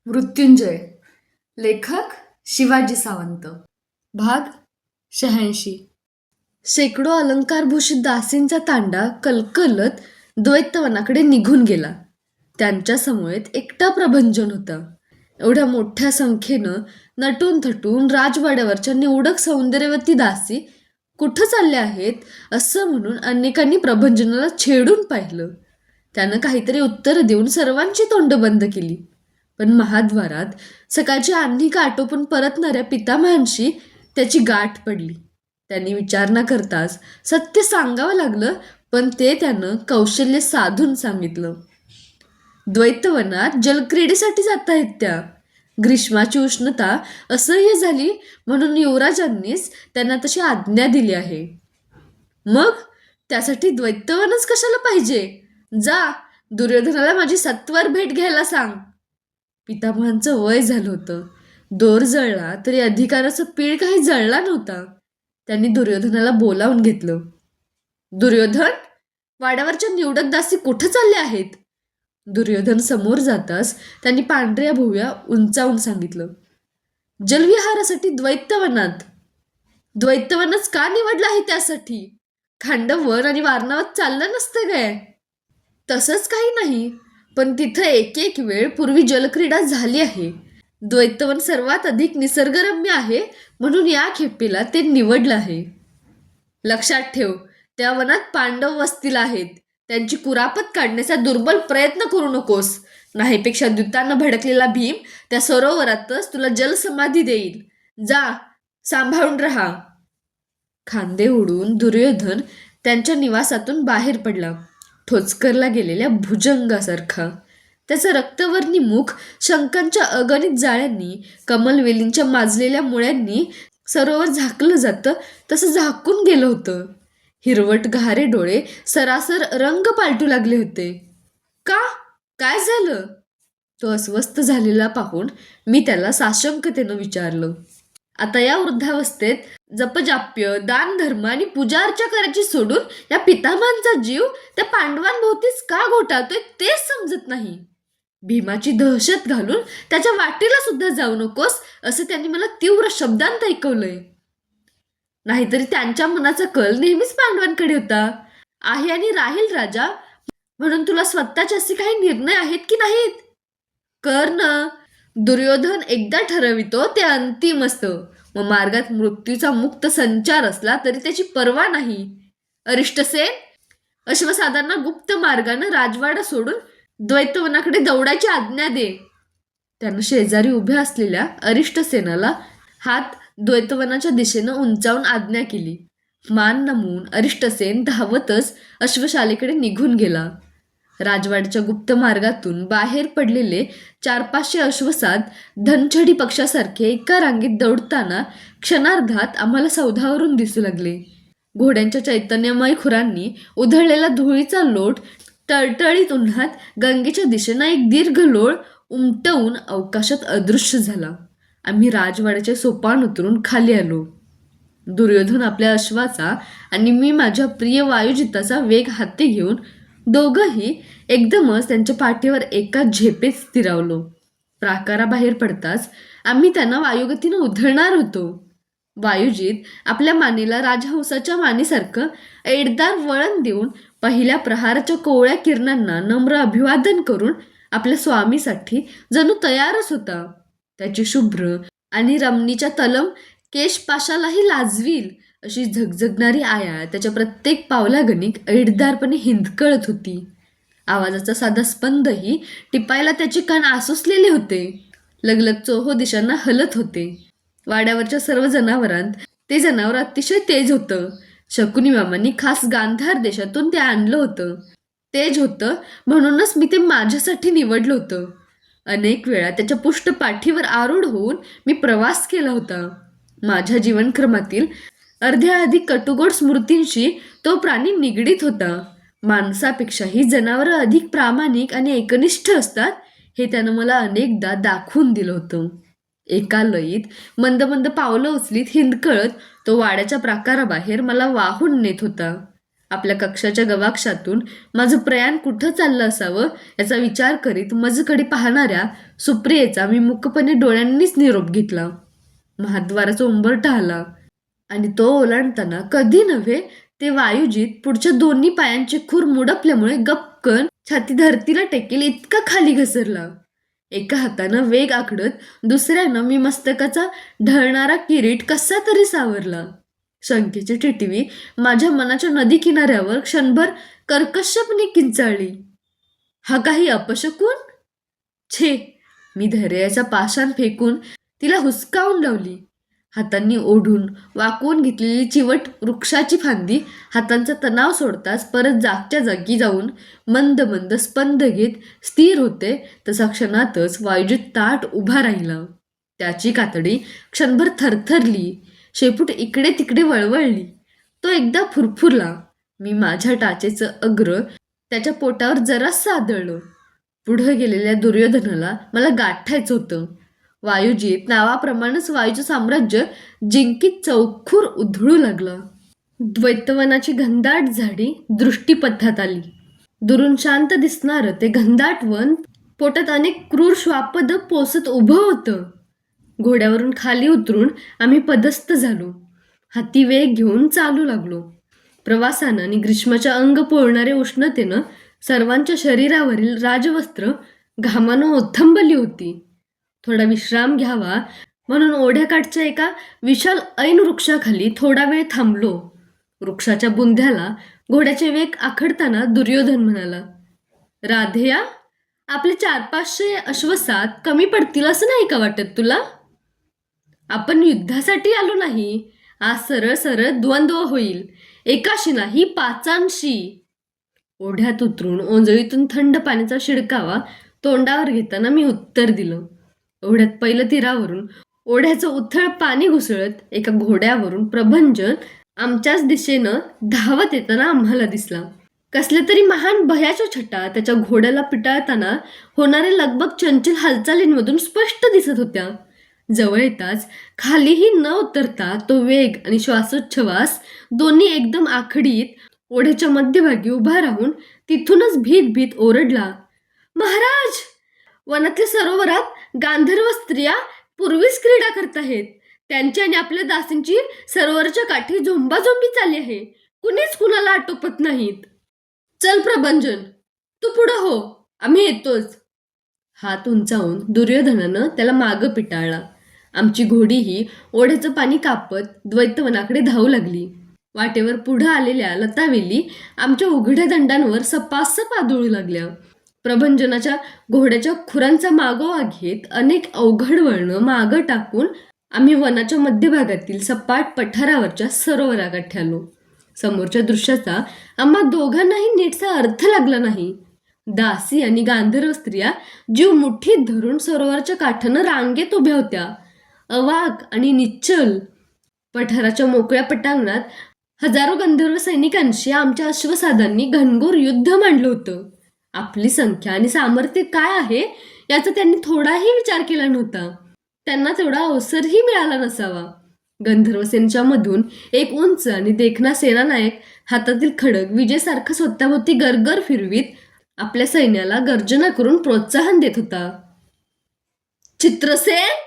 मृत्युंजय. लेखक शिवाजी सावंत. भाग 86. शेकडो अलंकारभूषित दासींचा तांडा कलकलत द्वैतवनाकडे निघून गेला. त्यांच्या समवेत एकटा प्रभंजन होता. एवढ्या मोठ्या संख्येनं नटून थटून राजवाड्यावरच्या निवडक सौंदर्यवती दासी कुठं चालल्या आहेत असं म्हणून अनेकांनी प्रभंजनाला छेडून पाहिलं. त्यानं काहीतरी उत्तर देऊन सर्वांची तोंड बंद केली. पण महाद्वारात सकाळची आन्हिका आटोपून परतणाऱ्या पितामहांशी त्याची गाठ पडली. त्यांनी विचार न करताच सत्य सांगावं लागलं, पण ते त्यानं कौशल्य साधून सांगितलं. द्वैतवनात जलक्रीडेसाठी जात आहेत त्या. ग्रीष्माची उष्णता असह्य झाली म्हणून युवराजांनीच त्यांना तशी आज्ञा दिली आहे. मग त्यासाठी द्वैतवनच कशाला पाहिजे? जा, दुर्योधनाला माझी सत्वर भेट घ्यायला सांग. पितामहांचं वय झालं होतं. दोर जळला तरी अधिकाराचा पीळ काही जळला नव्हता. त्यांनी दुर्योधनाला बोलावून घेतलं. दुर्योधन, वाड्यावरच्या निवडक दासी कुठं चालल्या आहेत? दुर्योधन समोर जाताच त्यांनी पांढऱ्या भुवया उंचावून सांगितलं. जलविहारासाठी द्वैतवनात. द्वैतवनच का निवडलं आहे त्यासाठी? खांडवन आणि वारणावत चाललं नसतं काय? तसंच काही नाही, पण तिथं एक एक वेळ पूर्वी जलक्रीडा झाली आहे. द्वैतवन सर्वात अधिक निसर्गरम्य आहे म्हणून या खेपेला ते निवडलं आहे. लक्षात ठेव, त्या वनात पांडव वस्तीला आहेत. त्यांची कुरापत काढण्याचा दुर्बल प्रयत्न करू नकोस. नाहीपेक्षा द्यूतानं भडकलेला भीम त्या सरोवरातच तुला जलसमाधी देईल. जा, सांभाळून राहा. खांदे उडून दुर्योधन त्यांच्या निवासातून बाहेर पडला, ठोचकरला गेलेल्या भुजंगासारखा. त्याचं रक्तवर्णी मुख शंखांच्या अगणित जाळ्यांनी, कमलवेलींच्या माजलेल्या मुळ्यांनी सरोवर झाकलं जातं तसं झाकून गेलं होतं. हिरवट गहारे डोळे सरासर रंग पालटू लागले होते. का? काय झालं? तो अस्वस्थ झालेला पाहून मी त्याला साशंकतेनं विचारलं. आता या वृद्धावस्थेत जपजाप्य, दानधर्म आणि पूजा अर्चा करायची सोडून या पितामहांचा जीव त्या पांडवांभोवतीच का घोटाळतोय तेच समजत नाही. भीमाची दहशत घालून त्याच्या वाटेला सुद्धा जाऊ नकोस असं त्यांनी मला तीव्र शब्दांत ऐकवलंय. नाहीतरी त्यांच्या मनाचा कल नेहमीच पांडवांकडे होता. आहे आणि राहील राजा म्हणून तुला स्वतःचे असे काही निर्णय आहेत की नाहीत? कर ना. दुर्योधन एकदा ठरवितो ते अंतिम असतं. मग मार्गात मृत्यूचा मुक्त संचार असला तरी त्याची पर्वा नाही. अरिष्टसेन, अश्वसादांना गुप्त मार्गानं राजवाडा सोडून द्वैतवनाकडे दौडायची आज्ञा दे. त्यानं शेजारी उभ्या असलेल्या अरिष्टसेनाला हात द्वैतवनाच्या दिशेनं उंचावून आज्ञा केली. मान नमून अरिष्टसेन धावतच अश्वशालेकडे निघून गेला. राजवाड्याच्या गुप्त मार्गातून बाहेर पडलेले 400-500 अश्वसाद धनछडी पक्षासारखे एका रांगेत दौडताना क्षणार्धात आम्हाला सौधावरून दिसू लागले. घोड्यांच्या चैतन्यमय खुरांनी उधळलेला धुळीचा लोट टळटळीत उन्हात गंगेच्या दिशेनं एक दीर्घ लोळ उमटवून अवकाशात अदृश्य झाला. आम्ही राजवाड्याचे सोपान उतरून खाली आलो. दुर्योधन आपल्या अश्वाचा आणि मी माझ्या प्रिय वायुजिताचा वेग हाती घेऊन दोघंही एकदमच त्यांच्या पाठीवर एका झेपेत स्थिरावलो. प्राकाराबाहेर पडताच आम्ही त्यांना वायुगतीनं उधळणार होतो. वायुजित आपल्या मानेला राजहंसाच्या मानेसारखं एडदार वळण देऊन पहिल्या प्रहाराच्या कोवळ्या किरणांना नम्र अभिवादन करून आपल्या स्वामीसाठी जणू तयारच होता. त्याची शुभ्र आणि रमणीच्या तलम केशपाशालाही लाजवील अशी झगझगणारी आया त्याच्या प्रत्येक पावलागणिक ऐटदारपणे हिंदकळत होती. आवाजाचा साधा स्पंदही टिपायला त्याचे कान आसुसलेले होते. लगलग चोहो दिशांना हलत होते. वाड्यावरच्या सर्व जनावरांत ते जनावर अतिशय तेज होतं. शकुनी मामांनी खास गांधार देशातून ते आणलं होतं. तेज होतं म्हणूनच मी ते माझ्यासाठी निवडलं होतं. अनेक वेळा त्याच्या पुष्ट पाठीवर आरूढ होऊन मी प्रवास केला होता. माझ्या जीवनक्रमातील अर्ध्या अधिक कटुगोड स्मृतींशी तो प्राणी निगडीत होता. माणसापेक्षाही जनावरं अधिक प्रामाणिक आणि एकनिष्ठ असतात हे त्यानं मला अनेकदा दाखवून दिलं होतं. एका लयीत मंद मंद पावलं उचलीत हिंदकळत तो वाड्याच्या प्राकाराबाहेर मला वाहून नेत होता. आपल्या कक्षाच्या गवाक्षातून माझं प्रयाण कुठं चाललं असावं याचा विचार करीत माझ्याकडे पाहणाऱ्या सुप्रियेचा मी मुक्तपणे डोळ्यांनीच निरोप घेतला. महाद्वाराचा उंबरठा आला आणि तो ओलांडताना कधी नव्हे ते वायुजीत पुढच्या दोन्ही पायांचे खूर मुडपल्यामुळे गपकन छाती धरतीला टेकेल इतका खाली घसरला. एका हातानं वेग आखडत दुसऱ्यानं मी मस्तकाचा ढळणारा किरीट कसा तरी सावरला. शंकेची टिटवी माझ्या मनाच्या नदी किनाऱ्यावर क्षणभर कर्कशपणे किंचाळली. हा काही अपशकून? छे! मी धैर्याचा पाषाण फेकून तिला हुसकावून लावली. हातांनी ओढून वाकवून घेतलेली चिवट वृक्षाची फांदी हातांचा तणाव सोडताच परत जागच्या जागी जाऊन मंद मंद स्पंद घेत स्थिर होते तसा क्षणातच वायुजीत ताट उभा राहिला. त्याची कातडी क्षणभर थरथरली, शेपूट इकडे तिकडे वळवळली. तो एकदा फुरफुरला. मी माझ्या टाचेचं अग्र त्याच्या पोटावर जरासं आदळलं. पुढं गेलेल्या दुर्योधनाला मला गाठायचं होतं. वायुजीत नावाप्रमाणेच वायूचं साम्राज्य जिंकीत चौखूर उधळू लागला. द्वैतवनाची घनदाट झाडी दृष्टीपथात आली. दुरून शांत दिसणारं ते घनदाट वन पोटात अनेक क्रूर श्वापद पोसत उभं होतं. घोड्यावरून खाली उतरून आम्ही पदस्थ झालो. हाती वेग घेऊन चालू लागलो. प्रवासानं आणि ग्रीष्माच्या अंग पोळणाऱ्या उष्णतेनं सर्वांच्या शरीरावरील राजवस्त्र घामानं ओथंबली होती. थोडा विश्राम घ्यावा म्हणून ओढ्याकाठच्या एका विशाल ऐन वृक्षाखाली थोडा वेळ थांबलो. वृक्षाच्या बुंध्याला घोड्याचे वेग आखडताना दुर्योधन म्हणाला, राधेया, आपले 400-500 अश्वसात कमी पडतील असं नाही का वाटत तुला? आपण युद्धासाठी आलो नाही. आज सरळ सरळ द्वंद्व होईल. एकाशी नाही 5 ओढ्यात उतरून ओंजळीतून थंड पाण्याचा शिडकावा तोंडावर घेताना मी उत्तर दिलं. ओढ्यात पहिलं तीरावरून ओढ्याचं उथळ पाणी घुसळत एका घोड्यावरून प्रभंजन आमच्याच दिशेनं धावत येताना आम्हाला दिसला. कसल्या तरी महान भयाच्या छटा त्याच्या घोड्याला पिटाळताना होणाऱ्या लगबग चंचल हालचालींमधून स्पष्ट दिसत होत्या. जवळ येताच खालीही न उतरता तो वेग आणि श्वासोच्छवास दोन्ही एकदम आखडीत ओढ्याच्या मध्यभागी उभा राहून तिथूनच भीत भीत ओरडला, महाराज, वनातल्या सरोवरात गांधर्व स्त्रिया पूर्वीच क्रीडा करत आहेत. त्यांची आणि आपल्या दासींची सरोवराच्या काठी झोंबाझोंबी चालली आहे. कुणीच कुणाला आटोपत नाहीत. चल प्रभंजन, तू पुढं हो, आम्ही येतोच. हात उंचावून दुर्योधनानं त्याला मागं पिटाळला. आमची घोडीही ओढ्याचं पाणी कापत द्वैतवनाकडे धावू लागली. वाटेवर पुढं आलेल्या लतावेली आमच्या उघड्या दंडांवर सपासप आदळू लागल्या. प्रभंजनाच्या घोड्याच्या खुरांचा मागोवा घेत अनेक अवघड वळणं मागं टाकून आम्ही वनाच्या मध्यभागातील सपाट पठारावरच्या सरोवराकाठी आलो. समोरच्या दृश्याचा आम्हा दोघांनाही नीटसा अर्थ लागला नाही. दासी आणि गांधर्व स्त्रिया जीव मुठीत धरून सरोवराच्या काठानं रांगेत उभ्या होत्या, अवाक आणि निश्चल. पठाराच्या मोकळ्या पटांगणात हजारो गंधर्व सैनिकांशी आमच्या अश्वसादांनी घनघोर युद्ध मांडलं होतं. आपली संख्या आणि सामर्थ्य काय आहे याचा त्यांनी थोडाही विचार केला नव्हता. त्यांना तेवढा अवसरही मिळाला नसावा. गंधर्वसेनेच्या मधून एक उंच आणि देखणा सेनानायक हातातील खडग विजेसारखं स्वतःभोवती गरगर फिरवीत आपल्या सैन्याला गर्जना करून प्रोत्साहन देत होता. चित्रसेन!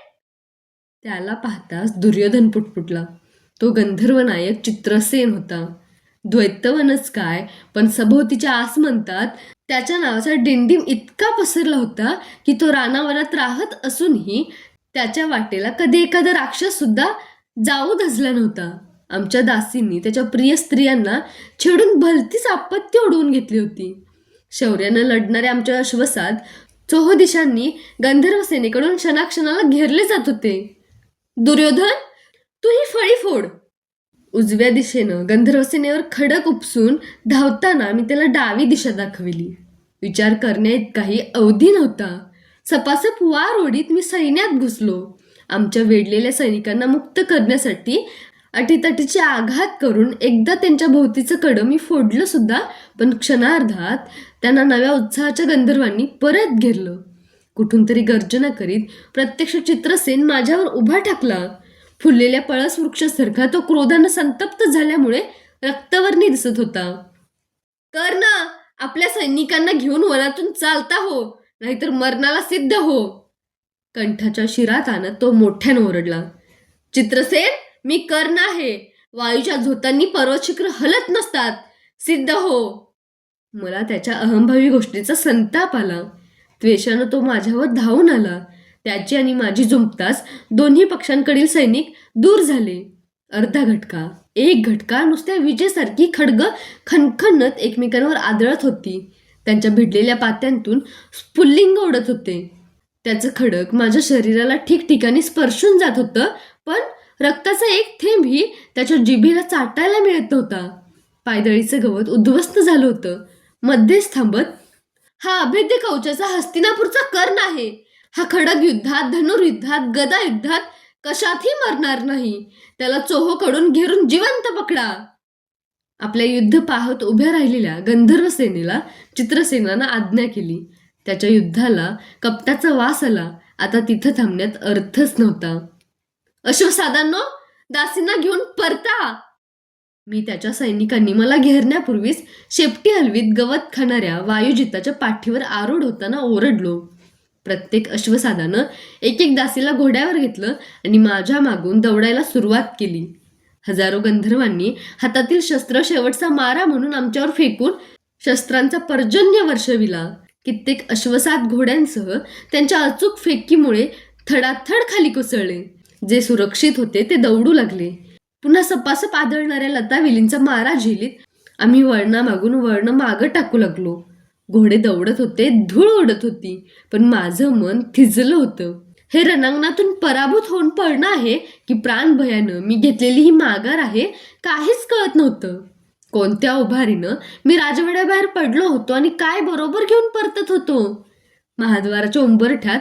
त्याला पाहताच दुर्योधन पुटपुटला. तो गंधर्व नायक चित्रसेन होता. द्वैतवनच काय, पण सभोवतीच्या आसमंतात त्याच्या नावाचा डिंडीम इतका पसरला होता की तो रानावनात राहत असूनही त्याच्या वाटेला कधी एखादा राक्षस सुद्धा जाऊ धजला नव्हता. आमच्या दासींनी त्याच्या प्रिय स्त्रियांना छेडून भलतीच आपत्ती ओढवून घेतली होती. शौर्यानं लढणाऱ्या आमच्या अश्वसाद चोहो दिशांनी गंधर्व सेनेकडून क्षणाक्षणाला घेरले जात होते. दुर्योधन, तू ही फळी फोड. उजव्या दिशेनं गंधर्वसेनेवर खडक उपसून धावताना मी त्याला डावी दिशा दाखविली. विचार करण्याइतकाही अवधी नव्हता. सपासप वार ओढीत मी सैन्यात घुसलो. आमच्या वेढलेल्या सैनिकांना मुक्त करण्यासाठी अटीतटीचे आघात करून एकदा त्यांच्या भोवतीचं कडं मी फोडलं सुद्धा, पण क्षणार्धात त्यांना नव्या उत्साहाच्या गंधर्वांनी परत घेरलं. कुठून तरी गर्जना करीत प्रत्यक्ष चित्रसेन माझ्यावर उभा ठाकला. फुललेल्या पळस वृक्षासारखा तो क्रोधानं संतप्त झाल्यामुळे रक्तवर्णी दिसत होता. कर्ण, आपल्या सैनिकांना घेऊन वनातून चालता हो, नाहीतर मरणाला सिद्ध हो. कंठाच्या शिरात आणत तो मोठ्यानं ओरडला. चित्रसेन, मी कर्ण आहे. वायूच्या झोतांनी पर्वत शिखर हलत नसतात. सिद्ध हो. मला त्याच्या अहंभावी गोष्टीचा संताप आला. त्वेषानं तो माझ्यावर धावून आला. त्याची आणि माझी जुंपताच दोन्ही पक्षांकडील सैनिक दूर झाले. अर्धा घटका, एक घटका नुसत्या विजेसारखी खड्ग खणखणत एकमेकांवर आदळत होती. त्यांच्या भिडलेल्या पात्यांतून स्फुल्लिंग उडत होते. त्याचं खडक माझ्या शरीराला ठिकठिकाणी स्पर्शून जात होतं, पण रक्ताचा एक थेंबही त्याच्या जिभेला चाटायला मिळत नव्हता. पायदळीचं गवत उद्ध्वस्त झालं होतं. मध्येच थांबत, हा अभेद्य कवचाचा हस्तिनापूरचा कर्ण आहे. हा खडक युद्धात, धनुर्युद्धात, गदा युद्धात कशातही मरणार नाही. त्याला चोहोकडून घेरून जिवंत पकडा. आपल्या युद्ध पाहत उभ्या राहिलेल्या गंधर्व सेनेला चित्रसेनानं आज्ञा केली. त्याच्या युद्धाला कपटाचा वास आला. आता तिथं थांबण्यात अर्थच नव्हता. अश्वसादांनो, दासींना घेऊन परता. मी त्याच्या सैनिकांनी मला घेरण्यापूर्वीच शेपटी हलवीत गवत खाणाऱ्या वायुजिताच्या पाठीवर आरूढ होताना ओरडलो. प्रत्येक अश्वसादानं एक एक दासीला घोड्यावर घेतलं आणि माझ्या मागून दौडायला सुरुवात केली. हजारो गंधर्वांनी हातातील शस्त्र शेवटचा मारा म्हणून आमच्यावर फेकून शस्त्रांचा पर्जन्य वर्षविला. कित्येक अश्वसाद घोड्यांसह त्यांच्या अचूक फेकीमुळे थडाथड खाली कोसळले. जे सुरक्षित होते ते दौडू लागले. पुन्हा सपासप आदळणाऱ्या लतावेलींचा मारा झेलीत आम्ही वळणामागून वळण मागं टाकू लागलो. घोडे दौडत होते, धूळ उडत होती, पण माझं मन थिजलं होतं. हे रणांगणातून पराभूत होऊन पडणं आहे की प्राणभयानं मी घेतलेली ही माघार आहे, काहीच कळत नव्हतं. कोणत्या उभारीनं मी राजवाड्याबाहेर पडलो होतो आणि काय बरोबर घेऊन परतत होतो. महाद्वाराच्या उंबरठ्यात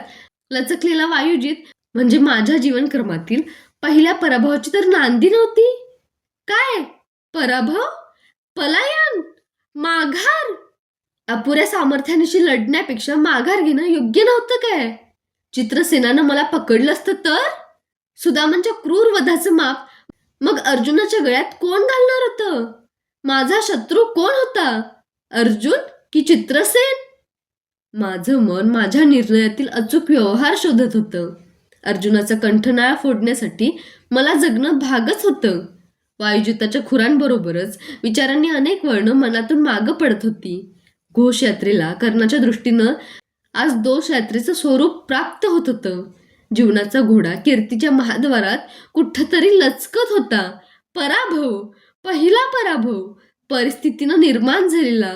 लचकलेला वायुजित म्हणजे माझ्या जीवनक्रमातील पहिल्या पराभवाची तर नांदी नव्हती. काय पराभव, पलायन, माघार. अपुऱ्या सामर्थ्यानिशी लढण्यापेक्षा माघार घेणं योग्य नव्हतं काय? चित्रसेनानं मला पकडलं असतं तर? सुदामांच्या क्रूर वधाचं माप मग अर्जुनाच्या गळ्यात कोण घालणार होतं? माझा शत्रू कोण होता, अर्जुन की चित्रसेन? माझं मन माझ्या निर्णयातील अचूक व्यवहार शोधत होतं. अर्जुनाचा कंठनाळा फोडण्यासाठी मला जगणं भागच होतं. वायुजिताच्या खुरांबरोबरच विचारांनी अनेक वळणं मनातून मागं पडत होती. घोषयात्रेला कर्णाच्या दृष्टीनं आज दोषयात्रेचं स्वरूप प्राप्त होत होतं. जीवनाचा घोडा कीर्तीच्या महाद्वारात कुठंतरी लचकत होता. पराभव, पहिला पराभव, परिस्थितीनं निर्माण झालेला.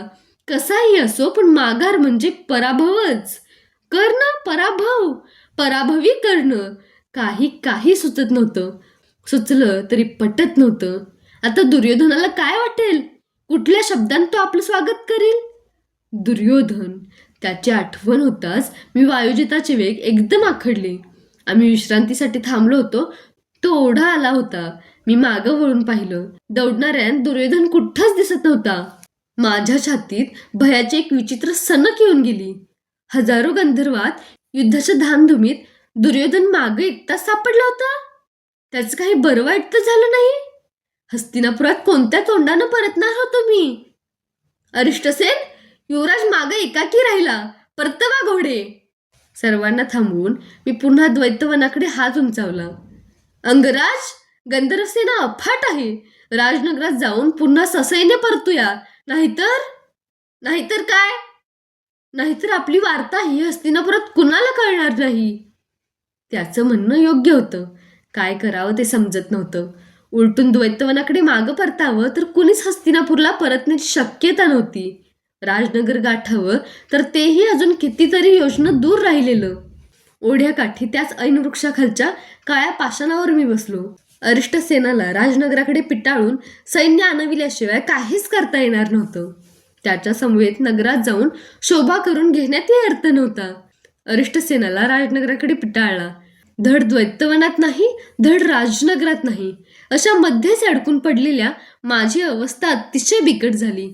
कसाही असो, पण माघार म्हणजे पराभवच. कर्ण पराभव, पराभवी कर्ण. काही सुचत नव्हतं. सुचलं तरी पटत नव्हतं. आता दुर्योधनाला काय वाटेल? कुठल्या शब्दांत तो आपलं स्वागत करील? दुर्योधन, त्याची आठवण होताच मी वायुजिताचे वेग एकदम आखडले. आम्ही विश्रांतीसाठी थांबलो होतो. तो ओढा आला होता. मी मागं वळून पाहिलं. दौडणाऱ्यात दुर्योधन कुठंच दिसत नव्हता. माझ्या छातीत भयाची एक विचित्र सनक येऊन गेली. हजारो गंधर्वात युद्धाच्या धामधुमीत दुर्योधन मागे एकटाच सापडला होता. त्याचं काही बरं वाईट तर झालं नाही. हस्तिनापुरात कोणत्या तोंडानं परतणार होतो मी? अरिष्टसेन, युवराज मागे एकाकी राहिला. परतवा घोडे. सर्वांना थांबवून मी पुन्हा द्वैतवनाकडे हात उंचावला. अंगराज, गंधर्वसेना अफाट आहे. राजनगरात जाऊन पुन्हा ससैन्य परतूया. नाहीतर काय? नाहीतर आपली वार्ता ही हस्तिनापुरात कुणाला कळणार नाही. त्याचं म्हणणं योग्य होतं. काय करावं ते समजत नव्हतं. उलटून द्वैतवनाकडे मागं परतावं तर कुणीच हस्तिनापूरला परतण्याची शक्यता नव्हती. राजनगर गाठावं तर तेही अजून कितीतरी योजनं दूर राहिलेलं. ओढ्याकाठी त्याच ऐनवृक्षाखालच्या काळ्या पाषाणावर मी बसलो. अरिष्टसेनाला राजनगराकडे पिटाळून सैन्य आणविल्याशिवाय काहीच करता येणार नव्हतं. त्याच्या समवेत नगरात जाऊन शोभा करून घेण्यातही अर्थ नव्हता. अरिष्टसेनाला राजनगराकडे पिटाळला. धड द्वैतवनात नाही, धड राजनगरात नाही, अशा मध्येच अडकून पडलेल्या माझी अवस्था अतिशय बिकट झाली.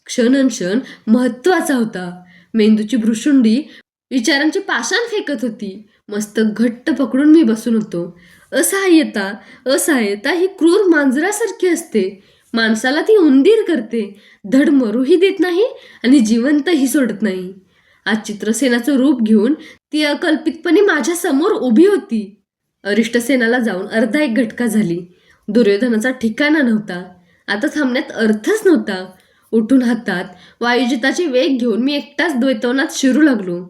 क्षण महत्वाचा होता. मेंदूची भ्रुशुंडी विचारांची पाषाण फेकत होती. मस्तक घट्ट पकडून मी बसून होतो. असहाय्यता ही क्रूर मांजरासारखी असते. माणसाला ती उंदीर करते, धड मरूही देत नाही आणि जिवंतही सोडत नाही. आज चित्रसेनाचं रूप घेऊन ती अकल्पितपणे माझ्या समोर उभी होती. अरिष्टसेनाला जाऊन अर्धा एक घटका झाली. दुर्योधनाचा ठिकाणा नव्हता. आता थांबण्यात अर्थच नव्हता. उठून हातात वायुजिताचे वेग घेऊन मी एकटाच द्वैतवनात शिरू लागलो.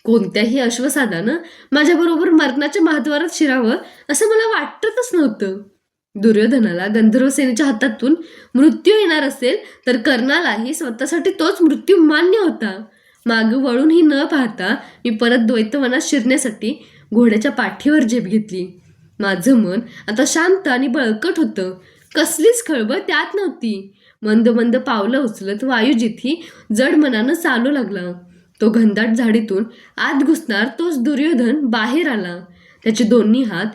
कोणत्याही अश्वसादानं माझ्याबरोबर मरणाच्या महाद्वारात शिरावं असं मला वाटतच नव्हतं. दुर्योधनाला गंधर्वसेनेच्या हातातून मृत्यू येणार असेल तर कर्णालाही स्वतःसाठी तोच मृत्यू मान्य होता. मागं वळूनही न पाहता मी परत द्वैतवनात शिरण्यासाठी घोड्याच्या पाठीवर झेप घेतली. माझं मन आता शांत आणि बळकट होतं. कसलीच खळबळ त्यात नव्हती. मंद मंद पावलं उचलत वायुजितही जड मनानं चालू लागला. तो घनदाट झाडीतून आत घुसणार तोच दुर्योधन बाहेर आला. त्याचे दोन्ही हात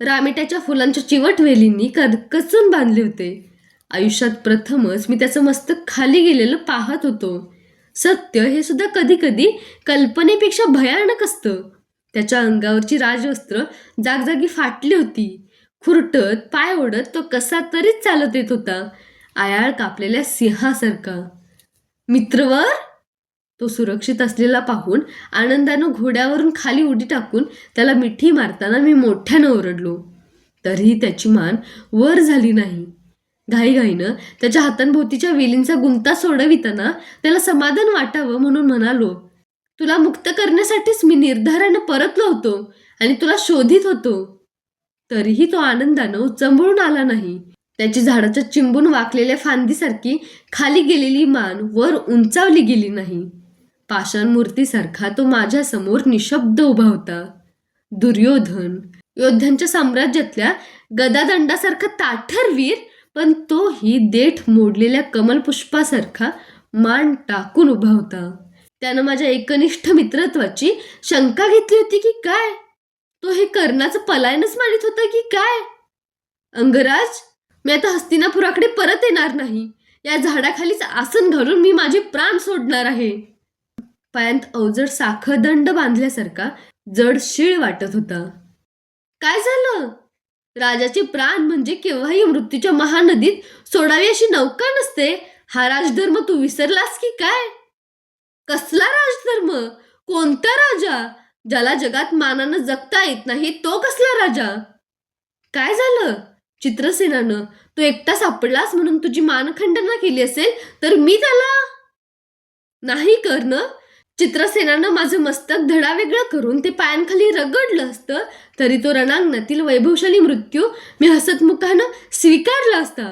रामेट्याच्या फुलांच्या चिवट वेलींनी कचून बांधले होते. आयुष्यात प्रथमच मी त्याचं मस्तक खाली गेलेलं पाहत होतो. सत्य हे सुद्धा कधी कधी कल्पनेपेक्षा भयानक असतं. त्याच्या अंगावरची राजवस्त्र जागजागी फाटली होती. खुरटत पाय ओढत तो कसा तरीच चालत येत होता, आयाळ कापलेल्या सिंहासारखा. मित्रवर, तो सुरक्षित असलेला पाहून आनंदानं घोड्यावरून खाली उडी टाकून त्याला मिठी मारताना मी मोठ्यानं ओरडलो. तरीही त्याची मान वर झाली नाही. घाईघाईनं त्याच्या हातांभोवतीच्या वेलींचा गुंता सोडविताना त्याला समाधान वाटावं म्हणून म्हणालो, तुला मुक्त करण्यासाठीच मी निर्धारानं परतलो होतो आणि तुला शोधित होतो. तरीही तो आनंदानं उचंबळून आला नाही. त्याची झाडाच्या चिंबून वाकलेल्या फांदीसारखी खाली गेलेली मान वर उंचावली गेली नाही. पाषाण मूर्तीसारखा तो माझ्यासमोर निशब्द उभा होता. दुर्योधन, योद्ध्यांच्या साम्राज्यातल्या गदादंडासारखा ताठर वीर, पण तोही देठ मोडलेल्या कमलपुष्पासारखा मान टाकून उभा होता. त्यानं माझ्या एकनिष्ठ मित्रत्वाची शंका घेतली होती की काय? तो हे कर्णाचं पलायनच मानित होता की काय? अंगराज, मी आता हस्तिनापुराकडे परत येणार नाही. या झाडाखालीच आसन घालून मी माझे प्राण सोडणार आहे. पायांत अवजड साखळदंड बांधल्यासारखा जड शीळ वाटत होता. काय झालं? राजाचे प्राण म्हणजे केव्हाही मृत्यूच्या महानदीत सोडावी अशी नौका नसते. हा राजधर्म तू विसरलास की काय? कसला राजधर्म? कोणता राजा? ज्याला जगात मानानं जगता येत नाही तो कसला राजा? काय झालं? चित्रसेनानं तू एकटा सापडलास म्हणून तुझी मानखंडना केली असेल तर मी त्याला नाही कर्ण. चित्रसेनानं माझं मस्तक धडावेगळं करून ते पायांखाली रगडलं असतं तरी तो रणांगणातील वैभवशाली मृत्यू मी हसतमुखानं स्वीकारला असता.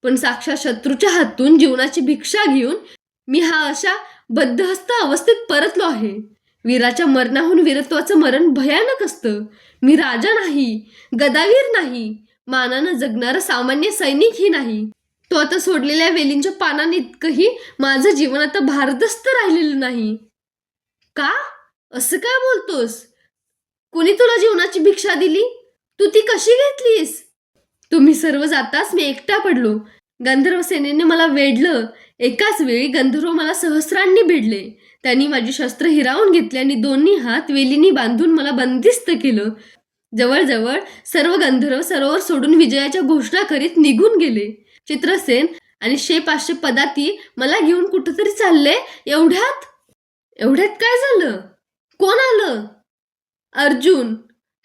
पण साक्षात शत्रूच्या हातून जीवनाची भिक्षा घेऊन मी हा अशा बद्धहस्त अवस्थेत परतलो आहे. वीराच्या मरणाहून वीरत्वाचं मरण भयानक असतं. मी राजा नाही, गदावीर नाही, मानानं जगणारा सामान्य सैनिकही नाही. तो आता सोडलेल्या वेलींच्या पानांनी इतकंही माझं जीवन आता भारदस्त राहिलेलं नाही. का? असं काय बोलतोस? कोणी तुला जीवनाची भिक्षा दिली? तू ती कशी घेतलीस? तुम्ही सर्व जाताच मी एकटा पडलो. गंधर्व सेनेने मला वेढलं. एकाच वेळी गंधर्व मला सहस्रांनी भिडले. त्यांनी माझी शस्त्र हिरावून घेतली आणि दोन्ही हात वेलींनी बांधून मला बंदिस्त केलं. जवळजवळ सर्व गंधर्व सरोवर सोडून विजयाच्या घोषणा करीत निघून गेले. चित्रसेन आणि 500 पदाती मला घेऊन कुठंतरी चालले. एवढ्यात काय झालं? कोण आलं? अर्जुन.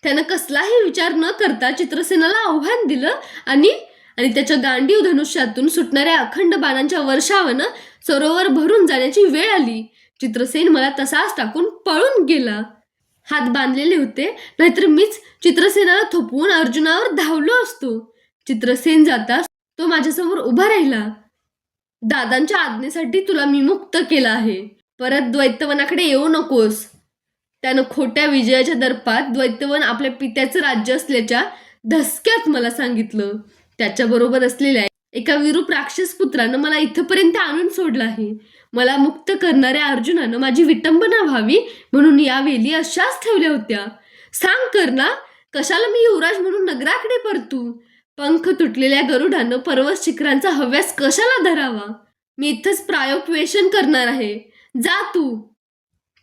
त्यानं कसलाही विचार न करता चित्रसेनाला आव्हान दिलं आणि त्याच्या गांडीव धनुष्यातून सुटणाऱ्या अखंड बाणांच्या वर्षावानं सरोवर भरून जाण्याची वेळ आली. चित्रसेन मला तसाच टाकून पळून गेला. हात बांधलेले होते, नाहीतर मीच चित्रसेनाला थोपवून अर्जुनावर धावलो असतो. चित्रसेन जाताच तो माझ्यासमोर उभा राहिला. दादांच्या आज्ञेसाठी तुला मी मुक्त केलं आहे. परत द्वैतवनाकडे येऊ नकोस. त्यानं खोट्या विजयाच्या दर्पात द्वैतवन आपल्या पित्याचं राज्य असल्याच्या धसक्यात मला सांगितलं. त्याच्याबरोबर असलेल्या एका विरूप राक्षस पुत्रानं मला इथपर्यंत आणून सोडलं आहे. मला मुक्त करणाऱ्या अर्जुनानं माझी विटंबना व्हावी म्हणून या वेली अशाच ठेवल्या होत्या. सांग कर्णा, कशाला मी युवराज म्हणून नगराकडे परतू? पंख तुटलेल्या गरुडानं पर्वत शिखरांचा हव्यास कशाला धरावा? मी इथंच प्रायोपवेशन करणार आहे. जा तू.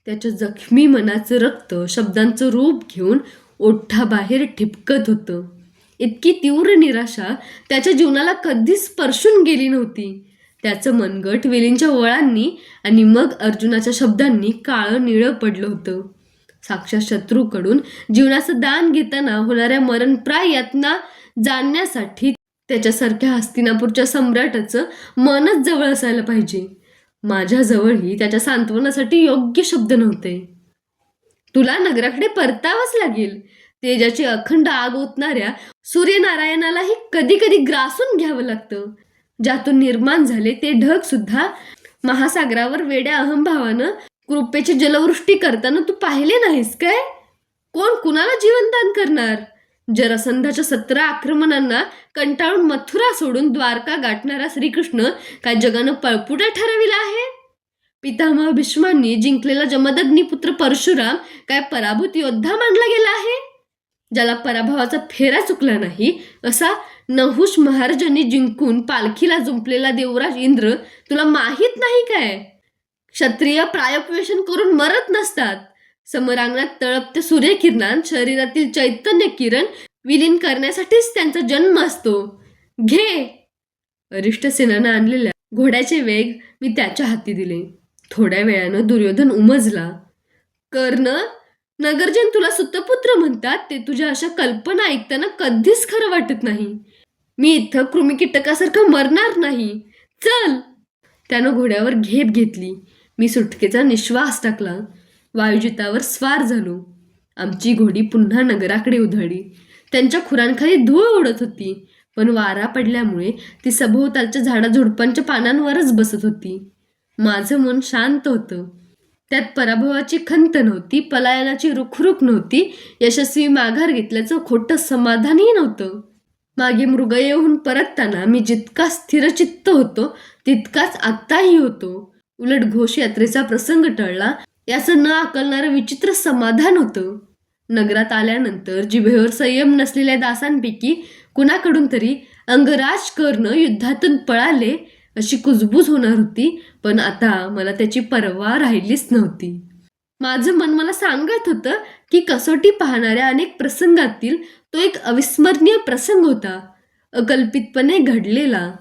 त्याच्या जखमी मनाचं रक्त शब्दांचं रूप घेऊन ओठाबाहेर ठिपकत होतं. इतकी तीव्र निराशा त्याच्या जीवनाला कधीच स्पर्शून गेली नव्हती. त्याचं मनगट वेलींच्या वळांनी आणि मग अर्जुनाच्या शब्दांनी काळं निळं पडलं होतं. साक्षात शत्रूकडून जीवनाचं दान घेताना होणाऱ्या मरणप्राय यातना जाणण्यासाठी त्याच्यासारख्या हस्तिनापूरच्या सम्राटाचं मनच जवळ असायला पाहिजे. माझ्याजवळही त्याच्या सांत्वनासाठी योग्य शब्द नव्हते. तुला नगराकडे परतावंच लागेल. तेजाची अखंड आग ओतणाऱ्या सूर्यनारायणालाही कधी कधी ग्रासून घ्यावं लागतं. ज्यातून निर्माण झाले ते ढग सुद्धा महासागरावर वेड्या अहंभावानं कृपेची जलवृष्टी करताना तू पाहिले नाहीस काय? कोण कुणाला जीवनदान करणार? जरासंधाच्या 17 आक्रमणांना कंटाळून मथुरा सोडून द्वारका गाठणारा श्रीकृष्ण काय जगानं पळपुटा ठरविला आहे? पितामह भीष्मांनी जिंकलेला जमदग्निपुत्र परशुराम काय पराभूत योद्धा मानला गेला आहे? ज्याला पराभवाचा फेरा चुकला नाही असा नहुष महाराजांनी जिंकून पालखीला जुंपलेला देवराज इंद्र तुला माहीत नाही काय? क्षत्रिय प्रायोपवेशन करून मरत नसतात. समरांगणात तळपते सूर्यकिरणांत शरीरातील चैतन्य किरण विलीन करण्यासाठीच त्यांचा जन्म असतो. घे. अरिष्टसेनानं आणलेल्या घोड्याचे वेग मी त्याच्या हाती दिले. थोड्या वेळानं दुर्योधन उमजला. कर्ण, नगरजन तुला सुतपुत्र म्हणतात ते तुझ्या अशा कल्पना ऐकताना कधीच खरं वाटत नाही. मी इथं कृमिकीटकासारखं मरणार नाही. चल. त्यानं घोड्यावर घेप घेतली. मी सुटकेचा निश्वास टाकला. वायुजितावर स्वार झालो. आमची घोडी पुन्हा नगराकडे उधळली. त्यांच्या खुरांखाली धूळ उडत होती, पण वारा पडल्यामुळे ती सभोवतालच्या झाडाझुडपांच्या पानांवरच बसत होती. माझं मन शांत होतं. त्यात पराभवाची खंत नव्हती, पलायनाची रुखरुख नव्हती, यशस्वी माघार घेतल्याचं खोटं समाधानही नव्हतं. मागे मृगयेहून परतताना मी जितका स्थिरचित्त होतो तितकाच आत्ताही होतो. उलट घोषयात्रेचा प्रसंग टळला याचं न आकलणारं विचित्र समाधान होतं. नगरात आल्यानंतर जिभेवर संयम नसलेल्या दासांपैकी कुणाकडून तरी अंगराज कर्ण युद्धातून पळाले अशी कुजबूज होणार होती, पण आता मला त्याची पर्वा राहिलीच नव्हती. माझं मन मला सांगत होतं की कसोटी पाहणाऱ्या अनेक प्रसंगातील तो एक अविस्मरणीय प्रसंग होता, अकल्पितपणे घडलेला.